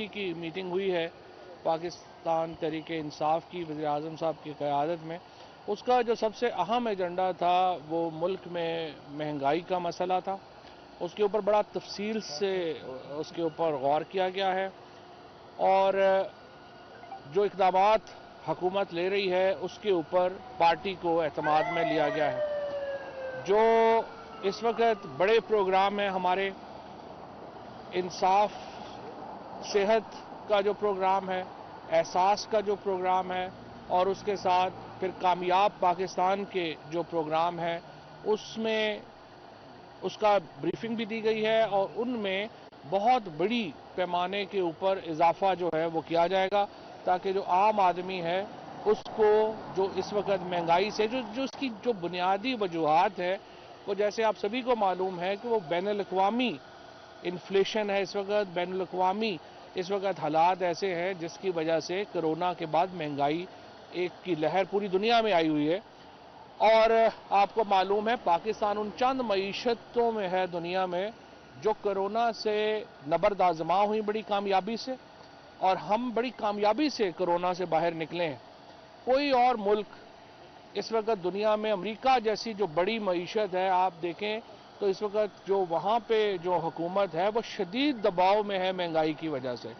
की मीटिंग हुई है पाकिस्तान तहरीक इंसाफ की वज़ीर आज़म साहब की क़यादत में। उसका जो सबसे अहम एजेंडा था वो मुल्क में महंगाई का मसला था। उसके ऊपर बड़ा तफसील से उसके ऊपर गौर किया गया है और जो इक़दामात हुकूमत ले रही है उसके ऊपर पार्टी को एतमाद में लिया गया है। जो इस वक्त बड़े प्रोग्राम हैं हमारे, इंसाफ सेहत का जो प्रोग्राम है, एहसास का जो प्रोग्राम है और उसके साथ फिर कामयाब पाकिस्तान के जो प्रोग्राम है उसमें उसका ब्रीफिंग भी दी गई है और उनमें बहुत बड़ी पैमाने के ऊपर इजाफा जो है वो किया जाएगा ताकि जो आम आदमी है उसको जो इस वक्त महंगाई से जो उसकी जो बुनियादी वजूहात है वो जैसे आप सभी को मालूम है कि वो बैनुल-अक़वामी इन्फ्लेशन है इस वक्त, बैनुल-अक़वामी इस वक्त हालात ऐसे हैं जिसकी वजह से कोरोना के बाद महंगाई एक की लहर पूरी दुनिया में आई हुई है। और आपको मालूम है पाकिस्तान उन चंद मईशतों में है दुनिया में जो कोरोना से नबर्द आज़मा हुई बड़ी कामयाबी से, और हम बड़ी कामयाबी से कोरोना से बाहर निकले हैं। कोई और मुल्क इस वक्त दुनिया में, अमेरिका जैसी जो बड़ी मईशत है आप देखें तो इस वक्त जो वहाँ पे जो हुकूमत है वो शदीद दबाव में है महंगाई की वजह से।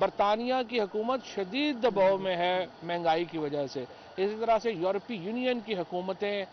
बरतानिया की हुकूमत शदीद दबाव में है महंगाई की वजह से। इसी तरह से यूरोपीय यूनियन की हुकूमतें,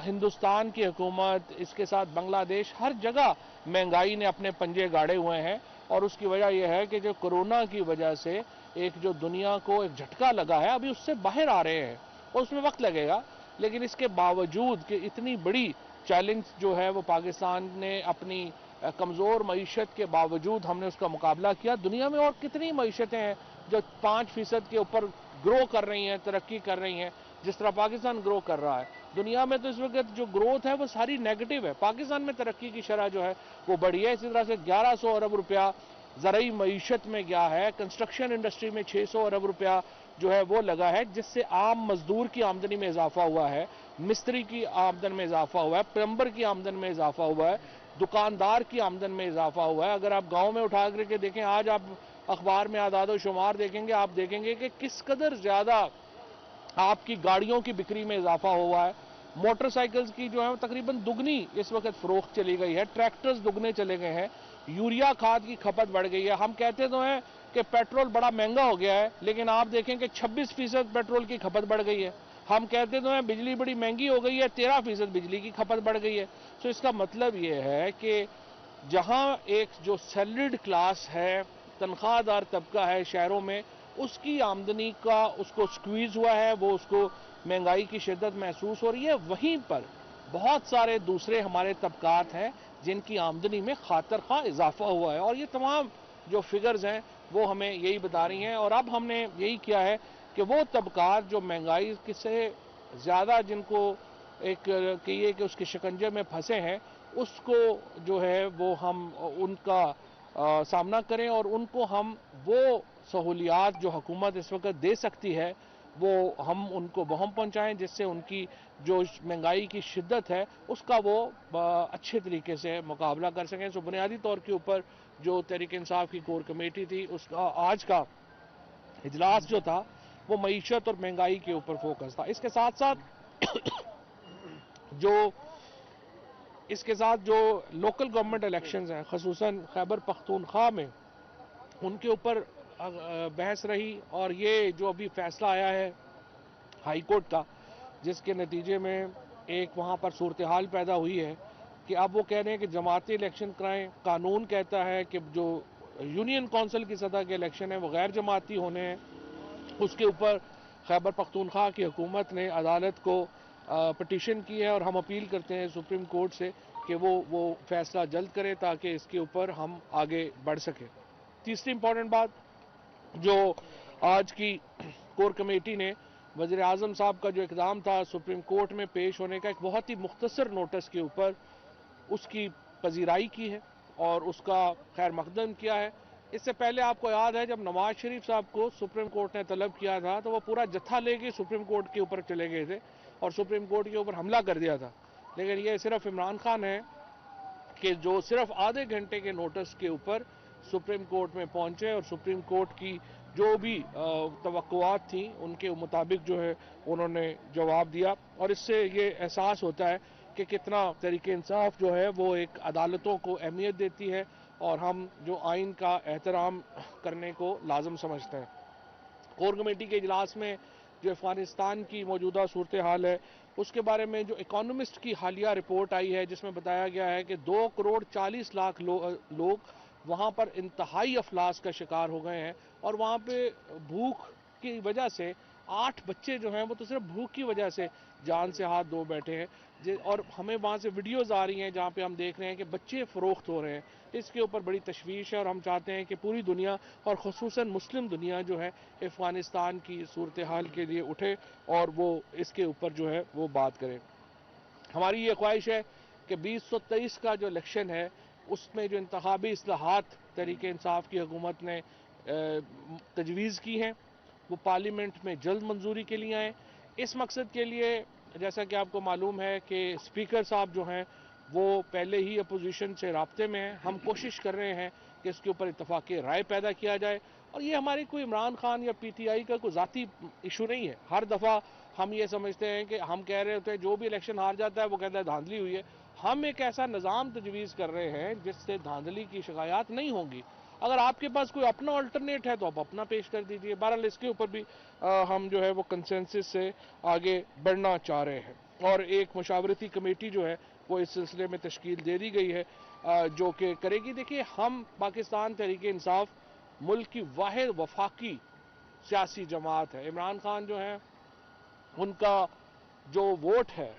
हिंदुस्तान की हुकूमत, इसके साथ बांग्लादेश, हर जगह महंगाई ने अपने पंजे गाड़े हुए हैं। और उसकी वजह यह है कि जो कोरोना की वजह से एक जो दुनिया को एक झटका लगा है, अभी उससे बाहर आ रहे हैं और उसमें वक्त लगेगा, लेकिन इसके बावजूद कि इतनी बड़ी चैलेंज जो है वो पाकिस्तान ने अपनी कमज़ोर मईशत के बावजूद हमने उसका मुकाबला किया। दुनिया में और कितनी मईशतें हैं जो 5% के ऊपर ग्रो कर रही हैं, तरक्की कर रही हैं, जिस तरह पाकिस्तान ग्रो कर रहा है। दुनिया में तो इस वक्त जो ग्रोथ है वो सारी नेगेटिव है। पाकिस्तान में तरक्की की शरह जो है वो बढ़ी है। इसी तरह से 1100 अरब रुपया ज़रई मईशत में गया है। कंस्ट्रक्शन इंडस्ट्री में 600 अरब रुपया जो है वो लगा है, जिससे आम मजदूर की आमदनी में इजाफा हुआ है, मिस्त्री की आमदन में इजाफा हुआ है, प्लम्बर की आमदन में इजाफा हुआ है, दुकानदार की आमदन में इजाफा हुआ है। अगर आप गांव में उठा करके देखें, आज आप अखबार में आदाद शुमार देखेंगे, आप देखेंगे कि किस कदर ज्यादा आपकी गाड़ियों की बिक्री में इजाफा हुआ है। मोटरसाइकिल्स की जो है तकरीबन दुगनी इस वक्त फरोख्त चली गई है, ट्रैक्टर्स दुगने चले गए हैं, यूरिया खाद की खपत बढ़ गई है। हम कहते तो हैं कि पेट्रोल बड़ा महंगा हो गया है, लेकिन आप देखें कि 26% पेट्रोल की खपत बढ़ गई है। हम कहते तो हैं बिजली बड़ी महंगी हो गई है, 13% बिजली की खपत बढ़ गई है। तो इसका मतलब ये है कि जहां एक जो सैलरीड क्लास है, तनख्वाहदार तबका है शहरों में, उसकी आमदनी का उसको स्क्वीज हुआ है, वो उसको महंगाई की शिद्दत महसूस हो रही है। वहीं पर बहुत सारे दूसरे हमारे तबकात हैं जिनकी आमदनी में खातर खा इजाफा हुआ है, और ये तमाम जो फिगर्स हैं वो हमें यही बता रही हैं। और अब हमने यही किया है कि वो तबकात जो महंगाई से ज़्यादा जिनको एक कहिए कि उसके शिकंजे में फंसे हैं, उसको जो है वो हम उनका सामना करें और उनको हम वो सहूलियात जो हुकूमत इस वक्त दे सकती है वो हम उनको बहम पहुंचाएं, जिससे उनकी जो महंगाई की शिद्दत है उसका वो अच्छे तरीके से मुकाबला कर सकें। सो बुनियादी तौर के ऊपर जो तहरीक इंसाफ की कोर कमेटी थी उसका आज का इजलास जो था वो मईशत और महंगाई के ऊपर फोकस था। इसके साथ जो लोकल गवर्नमेंट इलेक्शंस हैं, खसूसन खैबर पख्तूनख्वा में, उनके ऊपर बहस रही। और ये जो अभी फैसला आया है हाई कोर्ट का, जिसके नतीजे में एक वहाँ पर सूरत हाल पैदा हुई है कि अब वो कह रहे हैं कि जमाती इलेक्शन कराएं। कानून कहता है कि जो यूनियन काउंसिल की सतह के इलेक्शन है वो गैर जमाती होने हैं। उसके ऊपर खैबर पख्तूनख्वा की हुकूमत ने अदालत को पटिशन की है और हम अपील करते हैं सुप्रीम कोर्ट से कि वो फैसला जल्द करे ताकि इसके ऊपर हम आगे बढ़ सकें। तीसरी इंपॉर्टेंट बात जो आज की कोर कमेटी ने वज़ीर आज़म साहब का जो इक़दाम था सुप्रीम कोर्ट में पेश होने का, एक बहुत ही मुख्तसर नोटिस के ऊपर उसकी पजीराई की है और उसका खैर मकदम किया है। इससे पहले आपको याद है जब नवाज शरीफ साहब को सुप्रीम कोर्ट ने तलब किया था तो वो पूरा जत्था लेके सुप्रीम कोर्ट के ऊपर चले गए थे और सुप्रीम कोर्ट के ऊपर हमला कर दिया था। लेकिन ये सिर्फ इमरान खान है कि जो सिर्फ आधे घंटे के नोटिस के ऊपर सुप्रीम कोर्ट में पहुंचे और सुप्रीम कोर्ट की जो भी तवक्कुआत थी उनके मुताबिक जो है उन्होंने जवाब दिया। और इससे ये एहसास होता है कि कितना तहरीक इंसाफ जो है वो एक अदालतों को अहमियत देती है और हम जो आइन का एहतराम करने को लाजम समझते हैं। कोर कमेटी के इजलास में जो अफगानिस्तान की मौजूदा सूरत हाल है उसके बारे में जो इकोनॉमिस्ट की हालिया रिपोर्ट आई है जिसमें बताया गया है कि 2 करोड़ 40 लाख लोग वहाँ पर इंतहाई अफलास का शिकार हो गए हैं और वहाँ पे भूख की वजह से 8 बच्चे जो हैं वो तो सिर्फ भूख की वजह से जान से हाथ धो बैठे हैं। और हमें वहाँ से वीडियोज़ आ रही हैं जहाँ पे हम देख रहे हैं कि बच्चे फ़रोख्त हो रहे हैं। इसके ऊपर बड़ी तशवीश है और हम चाहते हैं कि पूरी दुनिया और ख़ुसूसन मुस्लिम दुनिया जो है अफ़गानिस्तान की सूरत हाल के लिए उठे और वो इसके ऊपर जो है वो बात करे। हमारी ये ख्वाहिश है कि 2023 का जो इलेक्शन है उसमें जो इंतखाबी इस्लाहात तहरीक इंसाफ की हुकूमत ने तजवीज़ की हैं वो पार्लियामेंट में जल्द मंजूरी के लिए आए। इस मकसद के लिए जैसा कि आपको मालूम है कि स्पीकर साहब जो हैं वो पहले ही अपोजिशन से राब्ते में हैं। हम कोशिश कर रहे हैं कि इसके ऊपर इत्तफाक़ी राय पैदा किया जाए और ये हमारी कोई इमरान खान या PTI का कोई ज़ाती इशू नहीं है। हर दफ़ा हम ये समझते हैं कि हम कह रहे होते हैं जो भी इलेक्शन हार जाता है वो कहता है धांधली हुई है। हम एक ऐसा निज़ाम तजवीज़ कर रहे हैं जिससे धांधली की शिकायत नहीं होंगी। अगर आपके पास कोई अपना अल्टरनेट है तो आप अपना पेश कर दीजिए। बहरहाल इसके ऊपर भी हम जो है वो कंसेंसस से आगे बढ़ना चाह रहे हैं और एक मशावरती कमेटी जो है वो इस सिलसिले में तश्कील दे दी गई है जो कि करेगी। देखिए हम पाकिस्तान तहरीक इंसाफ मुल्क की वाहिद वफाकी सियासी जमात है। इमरान खान जो है उनका जो वोट है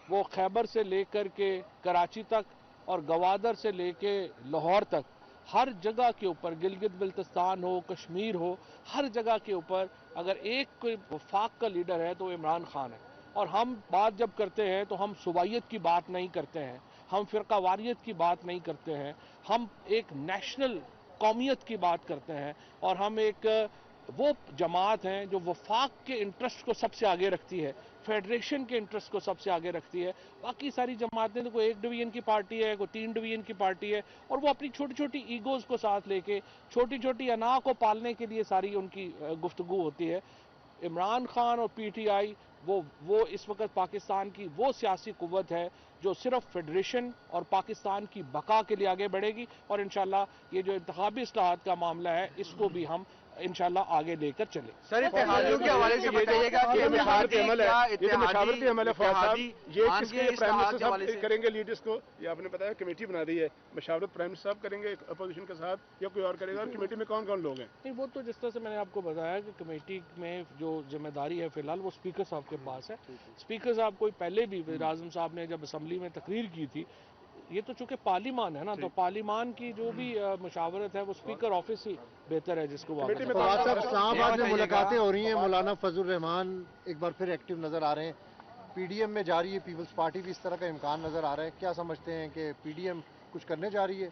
वो खैबर से लेकर के कराची तक और गवादर से लेके लाहौर तक हर जगह के ऊपर, गिलगित बल्तिस्तान हो, कश्मीर हो, हर जगह के ऊपर अगर एक कोई वफाक का लीडर है तो इमरान खान है। और हम बात जब करते हैं तो हम सुबाइयत की बात नहीं करते हैं, हम फ़िरकावारियत की बात नहीं करते हैं, हम एक नेशनल कौमियत की बात करते हैं और हम एक वो जमात हैं जो वफाक के इंटरेस्ट को सबसे आगे रखती है, फेडरेशन के इंटरेस्ट को सबसे आगे रखती है। बाकी सारी जमातें तो कोई 1 डिवीजन की पार्टी है, कोई 3 डिवीजन की पार्टी है और वो अपनी छोटी छोटी ईगोज़ को साथ लेके छोटी छोटी अना को पालने के लिए सारी उनकी गुफ्तगू होती है। इमरान खान और PTI वो इस वक्त पाकिस्तान की वो सियासी कुव्वत है जो सिर्फ फेडरेशन और पाकिस्तान की बका के लिए आगे बढ़ेगी और इंशाल्लाह ये जो इंतखाबी इस्लाहात का मामला है इसको भी हम इंशाल्लाह आगे लेकर चले। सर इत्तेहादियों के हवाले से बताइएगा कि मशावरती अमल है, ये तो मशावरती अमल है। फवाद साहब, ये मान किसके के प्राइम इस्लाहात मिनिस्टर के हवाले साहब से करेंगे लीड इसको? ये आपने बताया कमेटी बना दी है, मशावरत प्राइम मिनिस्टर साहब करेंगे अपोजिशन के साथ या कोई और करेगा? और कमेटी में कौन कौन लोग हैं? नहीं, वो तो जिस तरह से मैंने आपको बताया कि कमेटी में जो जिम्मेदारी है फिलहाल वो स्पीकर साहब के पास है। स्पीकर साहब को पहले भी वज़ीर आज़म साहब ने जब असम्बली में तकरीर की थी, ये तो चूंकि पार्लिमान है ना, तो पार्लिमान की जो भी मशावरत है वो स्पीकर ऑफिस ही बेहतर है जिसको कमेटी में फवाद साहब, इस्लामाबाद में बताइएगा। मुलाकातें हो रही हैं, मौलाना फजल रहमान एक बार फिर एक्टिव नजर आ रहे हैं, PDM में जा रही है, पीपल्स पार्टी भी इस तरह का इम्कान नजर आ रहा है। क्या समझते हैं कि PDM कुछ करने जा रही है?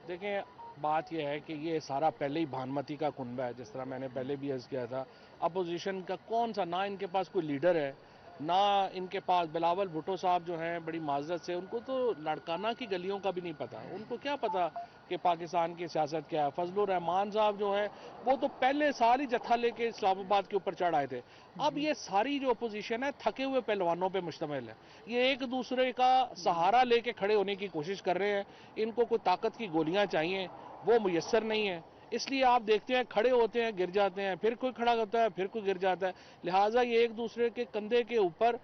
देखें, बात यह है कि ये सारा पहले ही भानमती का कुनबा है, जिस तरह मैंने पहले भी अर्ज किया था। अपोजिशन का कौन सा, ना इनके पास कोई लीडर है, ना इनके पास बिलावल भुट्टो साहब जो हैं बड़ी माजरत से उनको तो लड़काना की गलियों का भी नहीं पता। उनको क्या पता कि पाकिस्तान की सियासत क्या है। फजलुर रहमान साहब जो हैं वो तो पहले साल ही जत्था लेके इस्लामाबाद के ऊपर चढ़ आए थे। अब ये सारी जो अपोजिशन है थके हुए पहलवानों पे मुश्तमिल है, ये एक दूसरे का सहारा लेके खड़े होने की कोशिश कर रहे हैं। इनको कोई ताकत की गोलियां चाहिए, वो मुयस्सर नहीं है, इसलिए आप देखते हैं खड़े होते हैं गिर जाते हैं, फिर कोई खड़ा होता है फिर कोई गिर जाता है। लिहाजा ये एक दूसरे के कंधे के ऊपर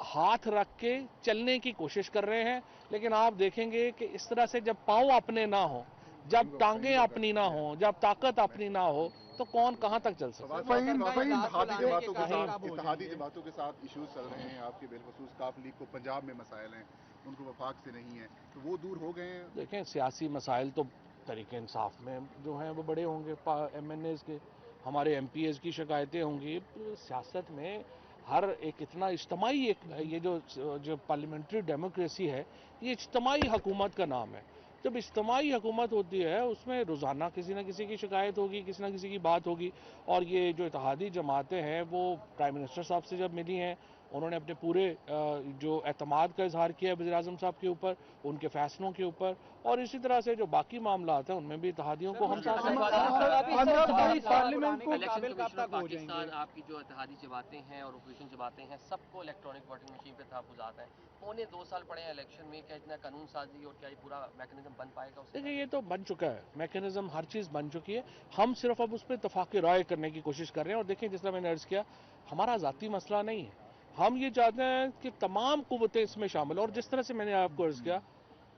हाथ रख के चलने की कोशिश कर रहे हैं। लेकिन आप देखेंगे कि इस तरह से जब पांव अपने ना हो, जब टांगें अपनी ना हो, जब ताकत अपनी ना हो, तो कौन कहां तक चल सकता है। इत्तेहादी जमातों के साथ इश्यूज चल रहे हैं आपके, बिलखसूस काफ लीग को पंजाब में मसाइल हैं, उनको वफाक से नहीं है, तो वो दूर हो गए हैं? देखें, सियासी मसाइल तो तरीके इंसाफ में जो हैं वो बड़े होंगे, MNAs के, हमारे MPs की शिकायतें होंगी। सियासत में हर एक इतना इज्तमाही ये जो पार्लियामेंट्री डेमोक्रेसी है ये इज्तमाही हुकूमत का नाम है। जब इज्तमाही हुकूमत होती है उसमें रोज़ाना किसी न किसी की शिकायत होगी, किसी न किसी की बात होगी। और ये जो इत्तेहादी जमातें हैं वो प्राइम मिनिस्टर साहब से जब मिली हैं उन्होंने अपने पूरे जो एतमाद का इजहार किया है वज़ीर-ए-आज़म साहब के ऊपर, उनके फैसलों के ऊपर, और इसी तरह से जो बाकी मामलात हैं उनमें भी इत्तेहादियों को हम साथ पाकिस्तान आपकी जो इत्तेहादी जमातें हैं और अपोजिशन जमातें हैं सबको इलेक्ट्रॉनिक वोटिंग मशीन पे तहफ़्फ़ुज़ात हैं। पौने 2 साल पड़े हैं इलेक्शन में, क्या इतना कानून साजी और क्या ये पूरा मैकेनिज्म बन पाएगा? देखिए ये तो बन चुका है, मैकेनिज्म हर चीज़ बन चुकी है, हम सिर्फ अब उस पर इत्तफ़ाक़ राय करने की कोशिश कर रहे हैं। और देखिए जिस तरह मैंने अर्ज़ किया, हमारा ज़ाती मसला नहीं है, हम ये चाहते हैं कि तमाम कुव्वतें इसमें शामिल। और जिस तरह से मैंने आपको अर्ज़ किया,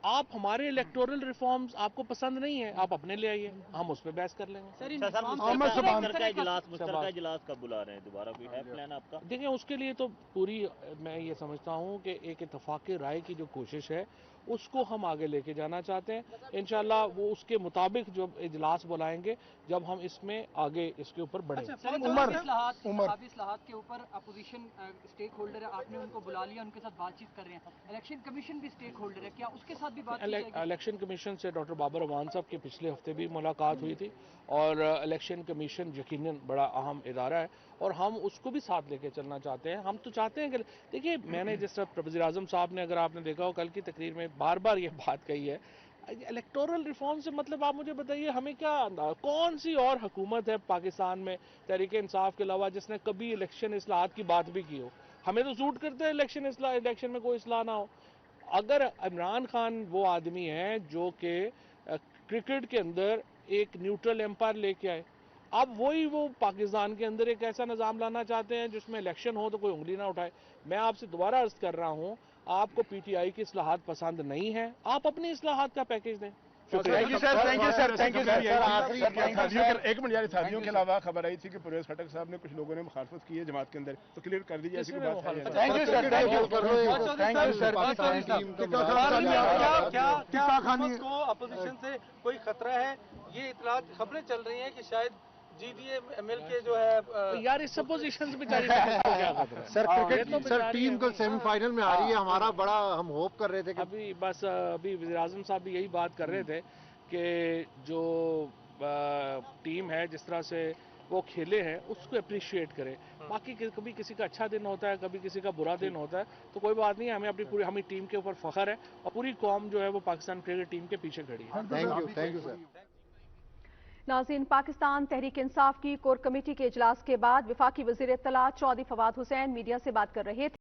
आप हमारे इलेक्टोरल रिफॉर्म्स आपको पसंद नहीं है, आप अपने ले आइए, हम उस पर बहस कर लेंगे। मुश्तरका इजलास कब बुला रहे हैं दोबारा, कोई है प्लान आपका? देखिए उसके लिए तो पूरी मैं ये समझता हूँ कि एक इत्तफ़ाक़ राय की जो कोशिश है उसको हम आगे लेके जाना चाहते हैं। इंशाल्लाह वो उसके मुताबिक जो इजलास बुलाएंगे जब हम इसमें आगे इसके ऊपर बढ़ेंगे। इस्लाहात के ऊपर अपोजिशन स्टेक होल्डर है, आपने उनको बुला लिया, उनके साथ बातचीत कर रहे हैं। इलेक्शन कमीशन भी स्टेक होल्डर है, क्या उसके साथ भी बात की जाएगी? इलेक्शन कमीशन से डॉक्टर बाबर अवान साहब की पिछले हफ्ते भी मुलाकात हुई थी, और इलेक्शन कमीशन यकीनन बड़ा अहम इदारा है और हम उसको भी साथ लेके चलना चाहते हैं। हम तो चाहते हैं कि देखिए, मैंने जिस तरह वज़ीर-ए-आज़म साहब ने, अगर आपने देखा हो कल की तकरीर में, बार बार ये बात कही है, इलेक्टोरल रिफॉर्म से मतलब आप मुझे बताइए हमें क्या, कौन सी और हुकूमत है पाकिस्तान में तहरीक इंसाफ के अलावा जिसने कभी इलेक्शन इस्लाहात की बात भी की हो? हमें तो सूट करते हैं इलेक्शन में कोई इस्लाह ना हो। अगर इमरान खान वो आदमी है जो कि क्रिकेट के अंदर एक न्यूट्रल एम्पायर लेके आए, अब वही वो पाकिस्तान के अंदर एक ऐसा निज़ाम लाना चाहते हैं जिसमें इलेक्शन हो तो कोई उंगली ना उठाए। मैं आपसे दोबारा अर्ज कर रहा हूँ, आपको पीटीआई की इस्लाहात पसंद नहीं है, आप अपनी इस्लाहात का पैकेज दें। Thank you sir. एक मिनट यार, शादियों के अलावा खबर आई थी कि परवेज खटक साहब ने, कुछ लोगों ने मुखालफत की है जमात के अंदर, तो क्लियर कर दीजिए, ऐसी कोई बात है? क्या अपोजिशन से कोई खतरा है? ये इतला खबरें चल रही हैं कि शायद GDA-ML के जो है यार इस सपोजिशन से बेचारी क्या खतरा है? सर क्रिकेट सर टीम कल सेमीफाइनल में आ रही है, हमारा बड़ा हम होप कर रहे थे कि अभी वज़ीर-ए-आज़म साहब भी यही बात कर रहे थे कि जो टीम है जिस तरह से वो खेले हैं उसको अप्रिशिएट करें। बाकी कभी किसी का अच्छा दिन होता है, कभी किसी का बुरा दिन होता है, तो कोई बात नहीं है, हमें अपनी पूरी हमें टीम के ऊपर फख्र है और पूरी कौम जो है वो पाकिस्तान क्रिकेट टीम के पीछे खड़ी है। Thank you sir. नाज़रीन, पाकिस्तान तहरीक इंसाफ की कोर कमेटी के इजलास के बाद वफाकी वज़ीर इत्तलात चौधरी फवाद हुसैन मीडिया से बात कर रहे थे।